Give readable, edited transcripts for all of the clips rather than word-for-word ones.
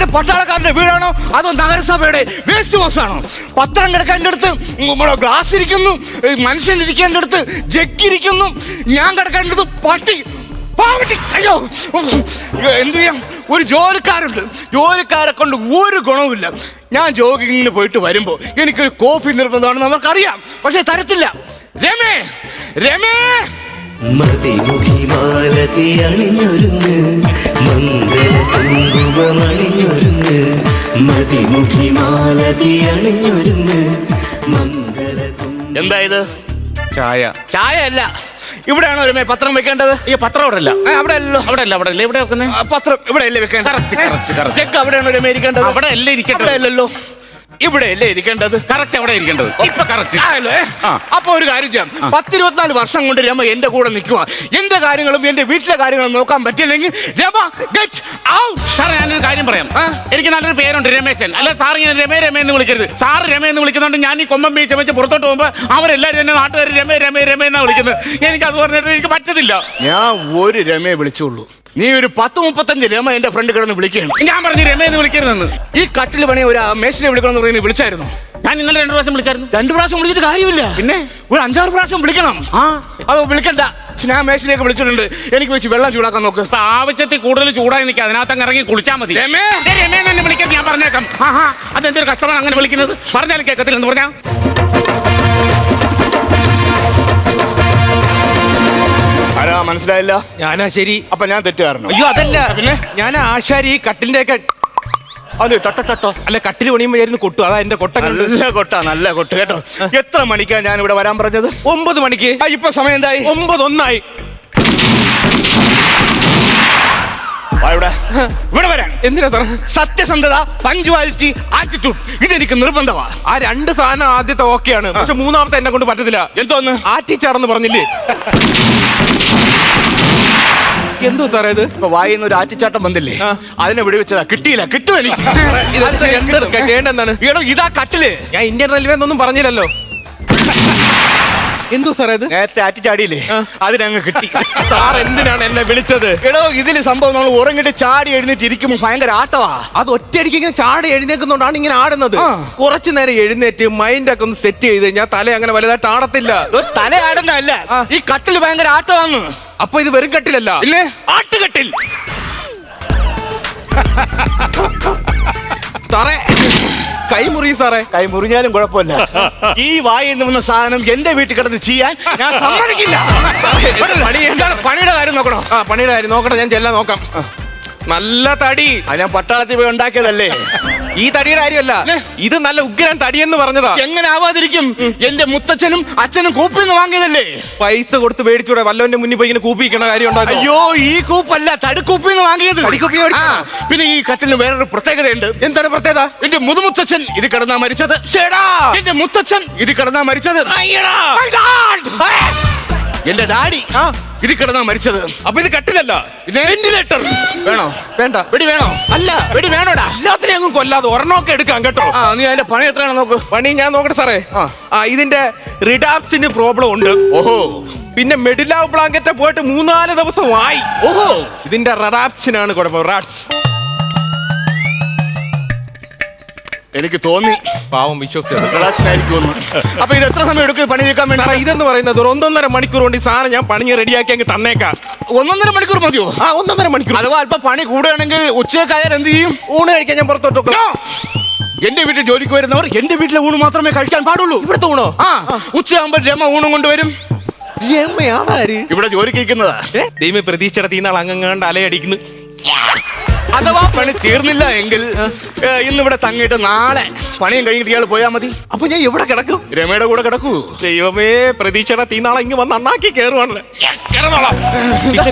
ഇതൊരു പട്ടാളക്കാരന്റെ വീടാണോ അതോ നഗരസഭയുടെ വേസ്റ്റ് ബോക്സ് ആണോ? പത്രം കിടക്കേണ്ട അടുത്ത് ഗ്ലാസ് ഇരിക്കുന്നു, മനുഷ്യൻ ഇരിക്കേണ്ട അടുത്ത് ജഗ്ഗിരിക്കുന്നു, ഞാൻ കിടക്കേണ്ടത് പട്ടി. അയ്യോ, എന്തു ചെയ്യാം? ഒരു ജോലിക്കാരെ കൊണ്ട് ഒരു ഗുണവുമില്ല. ഞാൻ ജോഗിങ്ങിന് പോയിട്ട് വരുമ്പോ എനിക്കൊരു കോഫി നിർബന്ധമാണെന്ന് നമുക്കറിയാം, പക്ഷെ തരത്തില്ല. രമേ രമേ മതിമുഖിമാലതി അണിഞ്ഞൊരുങ്ങ്, മംഗള കുങ്കുമണിഞ്ഞൊരുങ്ങ്, മതിമുഖിമാലതി അണിഞ്ഞൊരുങ്ങ്, മംഗള. എന്താ ഇത്? ചായ. ചായ അല്ല. ഇവിടെയാണോ രമേ പത്രം വെക്കേണ്ടത്? ഈ പത്രം അവിടെ അല്ല. അവിടെ അല്ലല്ലോ. അവിടെ ഇവിടെ വെക്കുന്നത്. പത്രം ഇവിടെ അല്ലേ വെക്കേണ്ടത്? ചെക്ക് അവിടെയാണോ രമേ ഇരിക്കേണ്ടത്? അവിടെ അല്ലേ ഇരിക്കേണ്ടത്? അല്ലല്ലോ, ഇവിടെ അല്ലേ ഇരിക്കേണ്ടത്? കറക്റ്റ് അവിടെ ഇരിക്കേണ്ടത്. ഇപ്പൊ കറക്റ്റ്. അപ്പൊ ഒരു കാര്യം ചെയ്യാം. 10-24 വർഷം കൊണ്ട് രമ എന്റെ കൂടെ നിൽക്കുക. എന്റെ കാര്യങ്ങളും എന്റെ വീട്ടിലെ കാര്യങ്ങളും നോക്കാൻ പറ്റില്ലെങ്കിൽ രമ ഗെറ്റ് ഔട്ട്. സാറേ, ഞാനൊരു കാര്യം പറയാം. എനിക്ക് നല്ലൊരു പേരുണ്ട്, രമേശൻ. അല്ല സാർ ഇങ്ങനെ രമേ എന്ന് വിളിക്കരുത്. സാറ് രമേ എന്ന് വിളിക്കുന്നതുകൊണ്ട് ഞാൻ ഈ കൊമ്പം ബീച്ച് വെച്ച് പുറത്തോട്ട് പോകുമ്പോ അവരെല്ലാവരും എന്നെ നാട്ടുകാർ രമേ എന്നാ വിളിക്കുന്നത്. എനിക്ക് അത് പറഞ്ഞിട്ട് എനിക്ക് പറ്റത്തില്ല. ഞാൻ ഒരു രമയെ വിളിച്ചുള്ളൂ. നീ ഒരു 10-35 രമ എന്റെ ഫ്രണ്ട് കിടന്ന് വിളിക്കുകയാണ്. ഞാൻ പറഞ്ഞു രമേ എന്ന് വിളിക്കരുതെന്ന്. ഈ കട്ടിൽ പണി ഒരു മേശിനെ വിളിക്കണം എന്ന് പറയുന്നത് വിളിച്ചായിരുന്നു. ഞാൻ ഇന്നലെ 2 പ്രാവശ്യം വിളിച്ചായിരുന്നു. 2 പ്രാവശ്യം വിളിച്ചിട്ട് കാര്യമില്ല. പിന്നെ ഒരു 5-6 പ്രാവശ്യം വിളിക്കണം. അത് വിളിക്കണ്ട. ഞാൻ മേശിലേക്ക് വിളിച്ചിട്ടുണ്ട്. എനിക്ക് വെച്ച് വെള്ളം ചൂടാക്കാൻ നോക്ക്. ഇപ്പൊ ആവശ്യത്തിൽ കൂടുതൽ ചൂടായി നിൽക്കുക. അതിനകത്ത് ഇറങ്ങി കുളിച്ചാൽ മതി. രമേ തന്നെ വിളിക്കാൻ ഞാൻ പറഞ്ഞേക്കാം. അതെന്തൊരു കഷ്ടമാണ് അങ്ങനെ വിളിക്കുന്നത്. പറഞ്ഞാലും കേൾക്കത്തില്ലെന്ന് പറഞ്ഞാ. ആരാ മനസ്സിലായില്ല? ഞാനാ ശരി. അപ്പൊ ഞാൻ തെറ്റുകാരനോ? അയ്യോ അതല്ല, പിന്നെ ഞാൻ ആശാരി കട്ടിലിന്റെ ഒക്കെ. അത് ടട്ടോ അല്ല, കട്ടിൽ പണിയുമ്പോഴായിരുന്നു കൊട്ടു. അതാ എന്റെ കൊട്ട. നല്ല കൊട്ട് കേട്ടോ. എത്ര മണിക്കാ ഞാൻ ഇവിടെ വരാൻ പറഞ്ഞത്? 9 മണിക്ക്. ഇപ്പൊ സമയം എന്തായി? 9:01 ഇവിടെ വരാൻ. എന്തിനാ സാറേ? സത്യസന്ധത, പഞ്ച്വാലിറ്റി, ആറ്റിറ്റ്യൂഡ്, ഇതെനിക്ക് നിർബന്ധമാണ്. ആ 2 സാധനം ആദ്യത്തെ ഓക്കെയാണ്, പക്ഷെ 3ാമത്തെ എന്നെ കൊണ്ട് പറ്റത്തില്ല. എന്തോന്ന്? ആറ്റിച്ചാടെന്ന് പറഞ്ഞില്ലേ? എന്തോ സാറേ ഇത്? ഇപ്പൊ വായിന്ന് ഒരു ആറ്റിച്ചാട്ടം വന്നില്ലേ, അതിനെ വിടുവിച്ചതാ. കിട്ടിയില്ല, കിട്ടും എനിക്ക്. ചെയ്യേണ്ടെന്താണ്? ഇതാ കട്ടില്. ഞാൻ ഇന്ത്യൻ റെയിൽവേ എന്നൊന്നും പറഞ്ഞില്ലല്ലോ. എന്തോ സാറേ ഇത്? നേരത്തെ ആറ്റിച്ചാടിയില്ലേ, അതിനങ്ങ് കിട്ടി. സാർ എന്തിനാണ് എന്നെ വിളിച്ചത്? ഇതില് സംഭവം നമ്മൾ ഉറങ്ങിട്ട് ചാടി എഴുന്നേറ്റ് ഇരിക്കുമ്പോ ഭയങ്കര ആട്ടവാ. അത് ഒറ്റയടിക്ക് ഇങ്ങനെ ചാടി എഴുന്നേക്കുന്നോണ്ടാണ് ഇങ്ങനെ ആടുന്നത്. കുറച്ചു നേരം എഴുന്നേറ്റ് മൈൻഡൊക്കെ ഒന്ന് സെറ്റ് ചെയ്ത് ഞാൻ തല അങ്ങനെ വലുതായിട്ട് ആടത്തില്ല. തല ആടുന്നതല്ല, ഈ കട്ടില് ഭയങ്കര ആട്ടമാന്ന്. അപ്പൊ ഇത് വെറും കട്ടിലല്ല, ഇല്ലേ? ആട്ടുകട്ടിൽ. സാറേ കൈ മുറിയും സാറേ. കൈ മുറിഞ്ഞാലും കുഴപ്പമില്ല. ഈ വായിന്ന് വന്ന സാധനം എന്റെ വീട്ടിൽ കിടന്ന് ചെയ്യാൻ ഞാൻ സമ്മതിക്കില്ല. പണിയുടെ കാര്യം നോക്കണോ? പണിയുടെ കാര്യം നോക്കട്ടെ, ഞാൻ ചെല്ലാൻ നോക്കാം. നല്ല തടി. അത് ഞാൻ പട്ടാളത്തിൽ പോയി ഉണ്ടാക്കിയതല്ലേ. ഈ തടിയുടെ കാര്യമല്ല, ഇത് നല്ല ഉഗ്രൻ തടിയെന്ന് പറഞ്ഞതാ. എങ്ങനെ ആവാതിരിക്കും? എന്റെ മുത്തച്ഛനും അച്ഛനും കൂപ്പിന്ന് വാങ്ങിയതല്ലേ. പൈസ കൊടുത്ത് മേടിച്ചൂടെ? വല്ലവന്റെ മുന്നിൽ പോയി ഇങ്ങനെ കൂപ്പിക്കണ കാര്യം ഉണ്ടാകും. അയ്യോ, ഈ കൂപ്പല്ല, തടിക്കൂപ്പിന്ന് വാങ്ങിയത്. പിന്നെ ഈ കട്ടിലിന് വേറൊരു പ്രത്യേകതയുണ്ട്. എന്താണ് പ്രത്യേകത? എന്റെ മുതുമുത്തച്ഛൻ ഇത് കിടന്നാ മരിച്ചത്. എന്റെ മുത്തച്ഛൻ ഇത് കിടന്നാ മരിച്ചത്. എന്റെ ഡാഡി ഇത് കിടന്നാ മരിച്ചത്. അപ്പൊ ഇത് കട്ടിലല്ല, വെന്റിലേറ്റർ. വേണോ? വേണ്ട. വെടി വേണോ? അല്ല, വെടി വേണോടാ. എല്ലാത്തിനെയും അങ്ങ് കൊല്ലാതെ ഒരെണ്ണമൊക്കെ എടുക്കാം കേട്ടോ. നീ അതിന്റെ പണി എത്രയാണോ നോക്ക്. പണി ഞാൻ നോക്കട്ടെ സാറേ. ഇതിന്റെ റിഡാപ്സിന് പ്രോബ്ലം ഉണ്ട്. ഓഹോ. പിന്നെ മെഡിലാവ് ബ്ലാങ്കറ്റ് പോയിട്ട് 3-4 ദിവസമായി. ഓഹോ. ഇതിന്റെ റഡാപ്സിനാണ് കുഴപ്പം. റാഡ്സ്. എനിക്ക് തോന്നി പാവം വിശ്വസിച്ചു. അപ്പൊ ഇത് എത്ര സമയം എടുക്കും പണി തീർക്കാൻ വേണ്ടി? ഇതെന്ന് പറയുന്നത് 1.5 മണിക്കൂർ കൊണ്ട് ഈ സാധനം ഞാൻ പണിഞ്ഞ് റെഡിയാക്കി അങ്ങ് തന്നേക്കാം. 1.5 മണിക്കൂർ മതിയോ? 1.5 മണിക്കൂർ. അഥവാ അല്പം പണി കൂടുകയാണെങ്കിൽ ഉച്ചക്കായാൽ എന്ത് ചെയ്യും? ഊണ് കഴിക്കാൻ ഞാൻ പുറത്തോട്ട്. എന്റെ വീട്ടിൽ ജോലിക്ക് വരുന്നവർ എന്റെ വീട്ടിലെ ഊണ് മാത്രമേ കഴിക്കാൻ പാടുള്ളൂ. ഇവിടുത്തെ ഊണോ? ഉച്ചയാകുമ്പോ രമ ഊണും കൊണ്ടുവരും. ഇവിടെ ജോലിക്ക് ഇരിക്കുന്നതാ. ദൈവം പ്രതീക്ഷയുടെ തീനാൾ അങ്ങങ്ങാണ്ട് അലയടിക്കുന്നു. അഥവാ പണി തീർന്നില്ല എങ്കിൽ ഇന്നിവിടെ തങ്ങിയിട്ട് നാളെ പണിയും കഴിഞ്ഞിട്ട് ഇയാൾ പോയാൽ മതി. അപ്പൊ ഞാൻ എവിടെ കിടക്കും? രമയുടെ കൂടെ കിടക്കൂ. ദൈവമേ, പ്രതീക്ഷയുടെ തീനാളെ ഇങ്ങ് വന്ന് നന്നാക്കി കയറുവാണ്.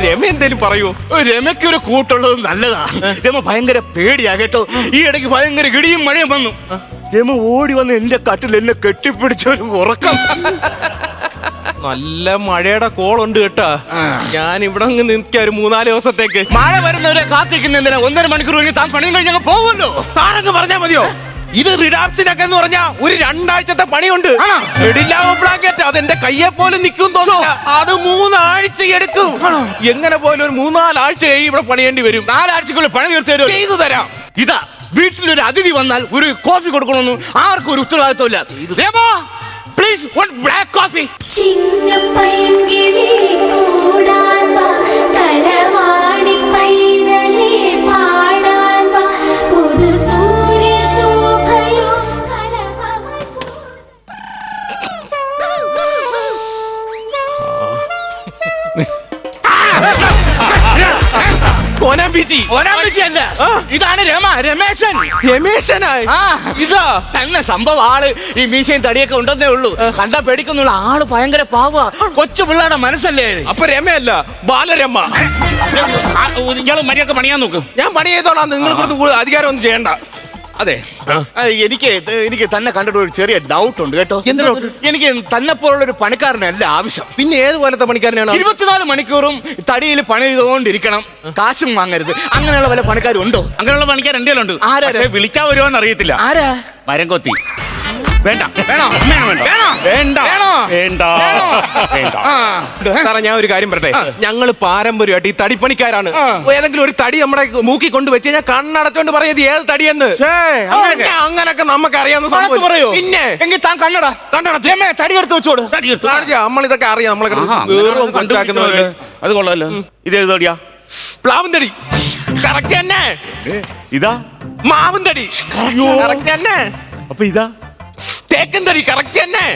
രമ എന്തേലും പറയൂ. രമയ്ക്ക് ഒരു കൂട്ടുള്ളത് നല്ലതാ. രമ ഭയങ്കര പേടിയാ കേട്ടോ. ഈ ഇടയ്ക്ക് ഭയങ്കര ഇടിയും മഴയും വന്നു. രമ ഓടി വന്ന് എന്റെ കട്ടിൽ എന്നെ കെട്ടിപ്പിടിച്ചൊരു ഉറക്കം. നല്ല മഴയുടെ കോളുണ്ട് കേട്ടാ. ഞാൻ ഇവിടെ നിൽക്കാം ഒരു 3-4 ദിവസത്തേക്ക്. മഴ വരുന്നവരെ കാത്തിരിക്കുന്നതിന് 1.5 മണിക്കൂർ കഴിഞ്ഞ് താൻ പണിയും കഴിഞ്ഞ് അങ്ങ് പോകുമല്ലോ. സാറങ്ങ് പറഞ്ഞാ മതിയോ? ഇത് റിഡാപ്സിനൊക്കെ എന്ന് പറഞ്ഞാ ഒരു 2 ആഴ്ചത്തെ പണിയുണ്ട്. ബ്ലാങ്കറ്റ് അതെന്റെ കയ്യെ പോലും നിൽക്കും തോന്നില്ല. അത് 3 ആഴ്ച എടുക്കും. എങ്ങനെ പോലും ഒരു 3-4 ആഴ്ച ഇവിടെ പണിയേണ്ടി വരും. 4 ആഴ്ചക്കുള്ളിൽ പണി തീർത്തു തരും. ചെയ്തു തരാം. ഇതാ വീട്ടിലൊരു അതിഥി വന്നാൽ ഒരു കോഫി കൊടുക്കണമെന്ന് ആർക്കും ഒരു ഉത്തരവാദിത്വമില്ല. Please one black coffee. ചിന്നപ്പൈങ്കിളി കൂടാൻ വാ, കളവാടി പൈതലേ പാടാൻ വാ, പുതു സൂര്യശോഭയോ കളഭമായി അല്ല, ഇതാണ് രമേശൻ. രമേശനായി ആ, ഇതാ തന്നെ സംഭവം. ആള് ഈ മീശയും തടിയൊക്കെ ഉണ്ടെന്നേ ഉള്ളൂ. കണ്ടാ പേടിക്കുന്നുള്ള ആള് ഭയങ്കര പാവ. കൊച്ചു പിള്ളേരുടെ മനസ്സല്ലേ. അപ്പൊ രമയല്ല ബാലരമ. ഇയാള് മര്യാദക്ക് പണിയാൻ നോക്കും. ഞാൻ പണി ചെയ്തോളാം, നിങ്ങൾ കൂടുതൽ അധികാരം ഒന്നും ചെയ്യണ്ട. അതെ, എനിക്ക് തന്നെ കണ്ടിട്ട് ഒരു ചെറിയ ഡൗട്ട് ഉണ്ട് കേട്ടോ. എന്ത് doubt? എനിക്ക് തന്നെ പോലുള്ള ഒരു പണിക്കാരനല്ല ആവശ്യം. പിന്നെ ഏത് പോലത്തെ പണിക്കാരനാണ്? 24 മണിക്കൂറും തടിയിൽ പണി ചെയ്തുകൊണ്ടിരിക്കണം, കാശും വാങ്ങരുത്. അങ്ങനെയുള്ള വല്ല പണിക്കാരും ഉണ്ടോ? അങ്ങനെയുള്ള പണിക്കാർ എന്റെ ഉണ്ട്. ആരാ? പക്ഷേ വിളിച്ചാ വരുമോന്ന് അറിയത്തില്ല. ആരാ? മരം കൊത്തി. വേണ്ട വേണോ? വേണ്ട വേണ്ട വേണോ? വേണ്ട വേണ്ട. ആ, സാറേ ഞാൻ ഒരു കാര്യം പറയട്ടെ, ഞങ്ങള് പാരമ്പര്യമായിട്ട് ഈ തടിപ്പണിക്കാരാണ്. ആ. ഏതെങ്കിലും ഒരു തടി നമ്മുടെ മൂക്കി കൊണ്ട് വെച്ച് കഴിഞ്ഞാൽ കണ്ണടച്ചോണ്ട് പറയുന്നത് ഏത് തടിയെന്ന്. അങ്ങനൊക്കെ നമുക്ക് അറിയാവുന്ന കണക്ക് സംഭവം. പറയോ? പിന്നെ എങ്കിൽ താൻ കണ്ണടാ കണ്ണടച്ച് തടി എടുത്ത് വെച്ചോട്. നമ്മളിതൊക്കെ അറിയാം. നമ്മളെ ആഹാ, കണ്ടുപിടിക്കുന്നവര്. അത് കൊള്ളാലോ. ഇത് ഏതോടിയാ? പ്ലാവും തടി കറക്റ്റ് തന്നെ. ഇതാ മാവും തടി കറക്റ്റ് തന്നെ. അപ്പൊ ഇതാ തേക്കൻ തടി കറക്റ്റ് തന്നെ.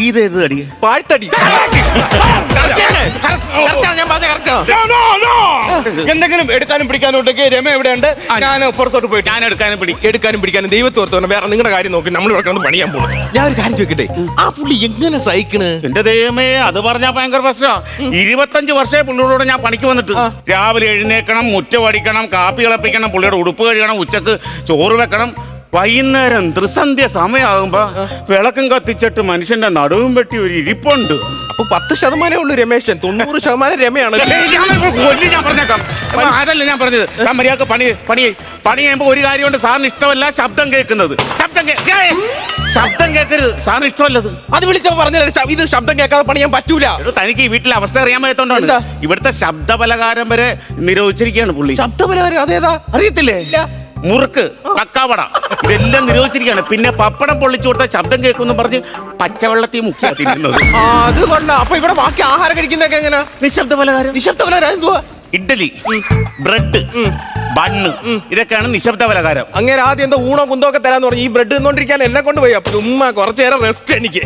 ഇത് ഏത് തടി? പാഴ്ത്തടി correct തന്നെ. Correct ആണ്, ഞാൻ പറഞ്ഞ correct ആണ്. എന്തെങ്കിലും എടുക്കാനും പിടിക്കാനും ഉണ്ടെങ്കിൽ രമ എവിടെയുണ്ട്? ഞാൻ പുറത്തോട്ട് പോയിട്ട് ഞാൻ എടുക്കാനും എടുക്കാനും പിടിക്കാനും ദൈവത്തെ ഓർത്തോണം. വേറെ നിങ്ങളുടെ കാര്യം നോക്കി നമ്മൾ ഇവിടെ കിടന്ന് പണിയാൻ പോകും. ഞാൻ ഒരു കാര്യം ചോദിക്കട്ടെ, ആ പുള്ളി എങ്ങനെ സഹിക്കണ്? എന്റെ ദൈവമേ, അത് പറഞ്ഞാ ഭയങ്കര പ്രശ്നമാ. 25 വർഷമായി പുള്ളിയോട് ഞാൻ പണിക്ക് വന്നിട്ട്. രാവിലെ എഴുന്നേക്കണം, മുറ്റമടിക്കണം, കാപ്പി തിളപ്പിക്കണം, പുള്ളിയുടെ ഉടുപ്പ് കഴുകണം, ഉച്ചക്ക് ചോറ് വെക്കണം. വൈകുന്നേരം ത്രിസന്ധ്യ സമയമാകുമ്പോ വിളക്കും കത്തിച്ചിട്ട് മനുഷ്യന്റെ നടുവും വെട്ടി ഒരു ഇരിപ്പുണ്ട്. അപ്പൊ 10% ഉള്ളൂ രമേശൻ, 90% രമയാണ്. ഞാൻ പറഞ്ഞേക്കാം. അതല്ല ഞാൻ പറഞ്ഞത്. ഞാൻ മര്യാദക്ക് പണി ചെയ്യുമ്പോ ഒരു കാര്യമുണ്ട്. സാറിന് ഇഷ്ടമല്ല ശബ്ദം കേൾക്കുന്നത്. ശബ്ദം കേൾക്കരുത്, സാറിന് ഇഷ്ടമല്ലത്. അത് വിളിച്ചപ്പോ പറഞ്ഞ ഇത് ശബ്ദം കേൾക്കാതെ പണിയാൻ പറ്റൂല. തനിക്ക് ഈ വീട്ടിലെ അവസ്ഥ അറിയാൻ പറ്റത്തോണ്ടാണ്. എന്താ? ഇവിടുത്തെ ശബ്ദപലകാരം വരെ നിരോധിച്ചിരിക്കുകയാണ് പുള്ളി. ശബ്ദപലകാരം അതേതാ അറിയത്തില്ലേ? മുറുക്ക്, കക്കാവട ഇതെല്ലാം നിരോധിച്ചിരിക്കുകയാണ്. പിന്നെ പപ്പടം പൊള്ളിച്ചു കൊടുത്ത ശബ്ദം കേൾക്കുമെന്ന് പറഞ്ഞ് പച്ചവെള്ളത്തിൽ മുക്കിയാത്തിരുന്നത്. അത് കൊള്ളാം. അപ്പൊ ഇവിടെ ബാക്കി ആഹാരം കഴിക്കുന്നതൊക്കെ എങ്ങനെ? നിശബ്ദപലകാരം. നിശബ്ദപലകാരം എന്തുവാ? ഇഡ്ഡലി, ബ്രെഡ്, ബണ്ണ് ഇതൊക്കെയാണ് നിശബ്ദപലകാരം. അങ്ങനെ ആദ്യം എന്താ ഊണോ കുന്തോ ഒക്കെ തരാന്ന് പറഞ്ഞു. ഈ ബ്രെഡ് തിന്നോണ്ടിരിക്കാൻ എന്നെ കൊണ്ടുപോയി. അപ്പൊ ഉമ്മ കുറച്ചു നേരം റെസ്റ്റ് എനിക്ക്.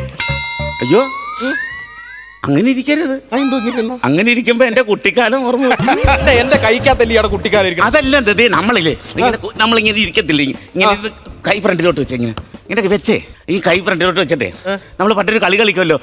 അയ്യോ, അങ്ങനെ ഇരിക്കരുത്. അങ്ങനെ ഇരിക്കുമ്പോ എന്റെ കുട്ടിക്കാലം ഓർമ്മ. എന്റെ കൈക്കകത്തല്ലേ ഇവിടെ കുട്ടിക്കാലം ഇരിക്കണം. അതല്ല ദേ, നമ്മളില്ലേ നമ്മളിങ്ങനെ ഇരിക്കത്തില്ലേ, ഇങ്ങനെ ഇത് കൈ ഫ്രണ്ടിലോട്ട് വെച്ച് ഇങ്ങനെ വെച്ചേ, ഈ കൈ ഫ്രണ്ടിലോട്ട് വെച്ചിട്ടേ നമ്മൾ പണ്ടൊരു കളി കളിക്കുമല്ലോ.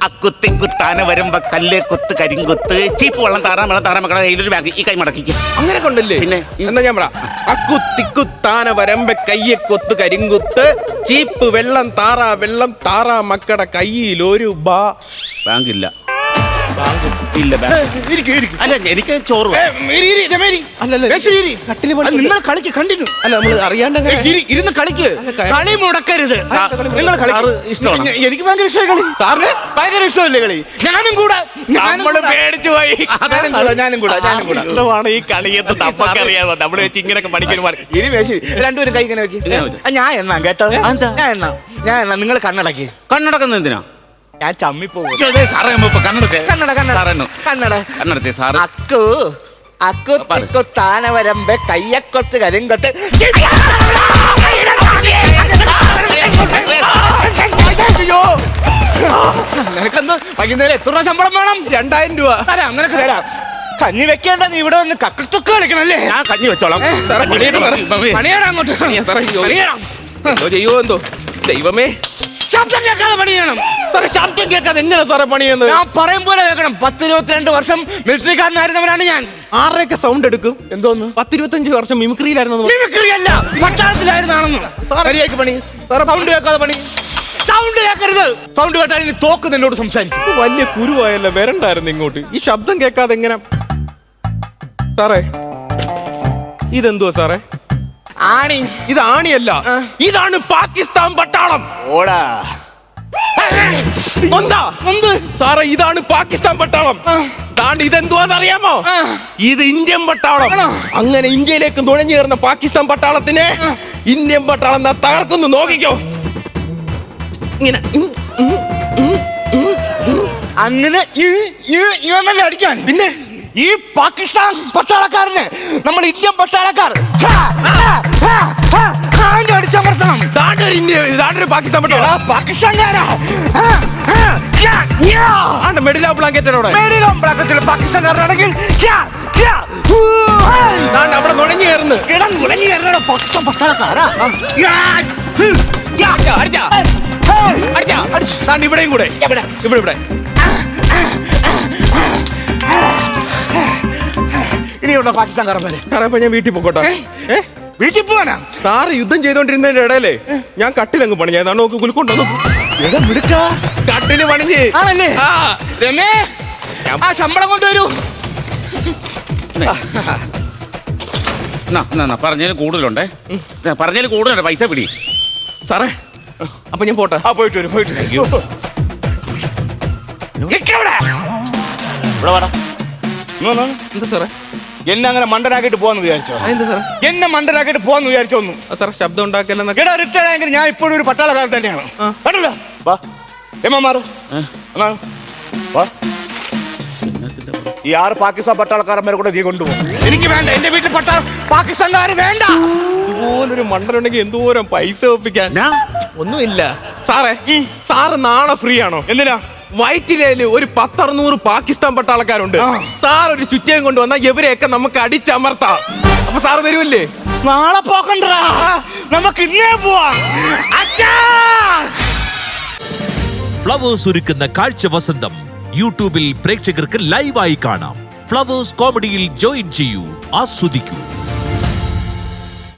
അക്കുത്തി കുത്താന വരുമ്പോ കല്ല് കൊത്ത് കരിങ്കൊത്ത് ചീപ്പ് വെള്ളം താറാൻ മക്കളെ കയ്യിലൊരു ബാഗ് ഈ കൈ മടക്കിക്ക്. അങ്ങനെ കൊണ്ടല്ലേ? പിന്നെ എന്താ ഞാൻ പറ, അക്കുത്തിക്കുത്താന വരമ്പ കയ്യെ കൊത്ത് കരിങ്കുത്ത് ചീപ്പ് വെള്ളം താറാ മക്കളുടെ കയ്യിൽ ഒരു ബാങ്കില്ല. ഇല്ല അല്ല, എനിക്ക് ചോറ് നിങ്ങൾ കളിക്ക് കണ്ടിന്യൂ. അല്ല നമ്മൾ അറിയാണ്ട് ഇരുന്ന് കളിക്ക്, കളി മുടക്കരുത്. നിങ്ങൾ ഇഷ്ടമാണ്. എനിക്ക് ഭയങ്കര ഇഷ്ടമായി കളി. സാറിന് ഭയങ്കര ഇഷ്ടമല്ലേ കളി? ഞാനും കൂടെ പേടിച്ചു പോയി. ഞാനും കൂടെ എന്താണ് ഈ കളിയെന്ന് നമുക്കറിയാമോ? നമ്മള് വെച്ച് ഇങ്ങനെയൊക്കെ പഠിക്കുന്നു. ഇനി വേശി രണ്ടുപേരും കൈ ഇങ്ങനെ വെക്കി. ഞാൻ എന്നാ കേട്ടോ, ഞാൻ എന്നാ നിങ്ങൾ കണ്ണടക്കി. കണ്ണടക്കുന്ന എന്തിനാ? ഞാൻ ചമ്മിപ്പോകും. കണ്ണടച്ചേ സാറ്. അക്കു താന വരമ്പ് കയ്യക്കൊത്ത് കരിങ്കൊത്ത്. നിനക്കെന്ത് വൈകുന്നേരം എത്ര രൂപ ശമ്പളം വേണം? 2000 രൂപ തരാം, നിനക്ക് തരാം. കഞ്ഞി വെക്കേണ്ട, നീ ഇവിടെ വന്ന് കക്കത്തൊക്കെ കളിക്കണല്ലേ? ഞാൻ കഞ്ഞി വെച്ചോളാം. പണിയാടാ അങ്ങോട്ട്. ചെയ്യോ എന്തോ ദൈവമേ. ശബ്ദം കേൾക്കാതെ പണി ചെയ്യണം. ശബ്ദം കേൾക്കാതെ എങ്ങനെ സാറേ പണി ചെയ്യുന്നത്? ഞാൻ പറയും പോലെ കേൾക്കണം. 10-22 വർഷം മിലിറ്ററിക്കാരനായിരുന്നവനാണ് ഞാൻ. ആരുടെയൊക്കെ സൗണ്ട് എടുക്കും? എന്തോന്ന്? 10-25 വർഷം മിമിക്രിയിലായിരുന്നു. മിമിക്രി അല്ല, പട്ടാളത്തിലായിരുന്നാണെന്ന്. മര്യാദയ്ക്ക് പണി. സൗണ്ട് കേൾക്കാതെ പണി. സൗണ്ട് കേൾക്കരുത്. സൗണ്ട് കേട്ടാൽ ഇനി തോക്ക് നിന്നോട് സംസാരിക്കും. വലിയ കുരുവായല്ലോ, വരണ്ടായിരുന്നു ഇങ്ങോട്ട്. ഈ ശബ്ദം കേൾക്കാതെ എങ്ങനെ? സാറേ ഇതെന്തുവാ സാറേ? ആണി. ഇത് ആണിയല്ല, ഇതാണ് പാകിസ്ഥാൻ പട്ടാളം. ഓടാ നൊന്താ? സാറേ ഇതാണ് പാകിസ്ഥാൻ പട്ടാളം. താണ്ട് ഇതെന്തുവാന്നറിയാമോ? ഇത് ഇന്ത്യൻ പട്ടാളം. അങ്ങനെ ഇന്ത്യയിലേക്ക് നുഴഞ്ഞു കയറുന്ന പാകിസ്ഥാൻ പട്ടാളത്തിനെ ഇന്ത്യൻ പട്ടാളം തകർക്കുന്നു. നോക്കിക്കോ ഇങ്ങനെ. അങ്ങനെ അടിക്കാൻ പിന്നെ ഈ പാകിസ്ഥാൻ പട്ടാളക്കാരന് നമ്മൾ ഇന്ത്യൻ പട്ടാളക്കാർ അടിച്ചമർത്തണം. ഒരു പാകിസ്ഥാൻ പട്ടാളം. പാകിസ്ഥാൻകാരാ മെഡിലാ ബ്ലാങ്കറ്റോടെ പാകിസ്ഥാൻകാരനാണെങ്കിൽ അവിടെ നുഴഞ്ഞു കയറുന്നു. പാകിസ്ഥാൻ പട്ടാളക്കാരാ ഇവിടെയും കൂടെ ഇവിടെ ഇവിടെ. ഇനിയുണ്ടോ പാകിസ്ഥാൻകാരന്മാര്? സാറേ ഞാൻ വീട്ടിൽ പോക്കോട്ടെ. വീട്ടിൽ പോവാനാ? സാറ് യുദ്ധം ചെയ്തോണ്ടിരുന്നതിന്റെ ഇടയിലേ ഞാൻ കട്ടിലങ്ങ് പണി. ഞാൻ നോക്ക് കുലുക്കൊണ്ടോ കട്ടില് പണിഞ്ഞ് ആണല്ലേ? രമേ ആ ശമ്പളം കൊണ്ടുവരൂ. പറഞ്ഞതിൽ കൂടുതലുണ്ടേ. പറഞ്ഞതിൽ കൂടുതലുണ്ട്. പൈസ പിടി സാറേ. അപ്പൊ ഞാൻ പോട്ടെ. പോയിട്ട് വരും. പോയിട്ട് എന്താ സാറേ എന്നെ അങ്ങനെ മണ്ടനാക്കിട്ട് പോവാന്ന് വിചാരിച്ചോ? എന്താ സാറേ എന്നെ മണ്ടനാക്കിട്ട് പോവാന്ന് വിചാരിച്ചോ? ഒന്നും സാറേ ശബ്ദം ഉണ്ടാക്കലെന്ന്. എടാ റിട്ടയർ ആയെങ്കിൽ ഞാൻ ഇപ്പോഴും ഒരു പട്ടാളക്കാരൻ തന്നെയാണ്. കേട്ടല്ലോ? വാ മാറു. ഈ 6 പാകിസ്ഥാൻ പട്ടാളക്കാരന്മാരെ കൂടെ നീ കൊണ്ടുപോകും. എനിക്ക് വേണ്ട. എന്റെ വീട്ടിൽ പാകിസ്ഥാൻകാര് വേണ്ട. ഇതുപോലൊരു മണ്ടനുണ്ടെങ്കിൽ എന്തോരം പൈസ ഒപ്പിക്കാൻ. ഒന്നുമില്ല സാറേ. സാറ് നാളെ ഫ്രീ ആണോ? എന്തിനാ? വൈറ്റിലേല് ഒരു 10-600 പാകിസ്ഥാൻ പട്ടാളക്കാരുണ്ട്. സാർ ഒരു ചുറ്റയും കൊണ്ടുവന്നാൽ ഇവരെയൊക്കെ നമുക്ക് അടിച്ചമർത്താം. അപ്പൊ സാറ് വരുമല്ലേ? നാളെ പോക്കണ്ടാ, നമുക്ക് ഇന്നേ പോവാം. ഫ്ലവേഴ്സ് ഒരുക്കുന്ന കാഴ്ച വസന്തം യൂട്യൂബിൽ പ്രേക്ഷകർക്ക് ലൈവായി കാണാം. ഫ്ലവേഴ്സ് കോമഡിയിൽ ജോയിൻ ചെയ്യൂ, ആസ്വദിക്കൂ.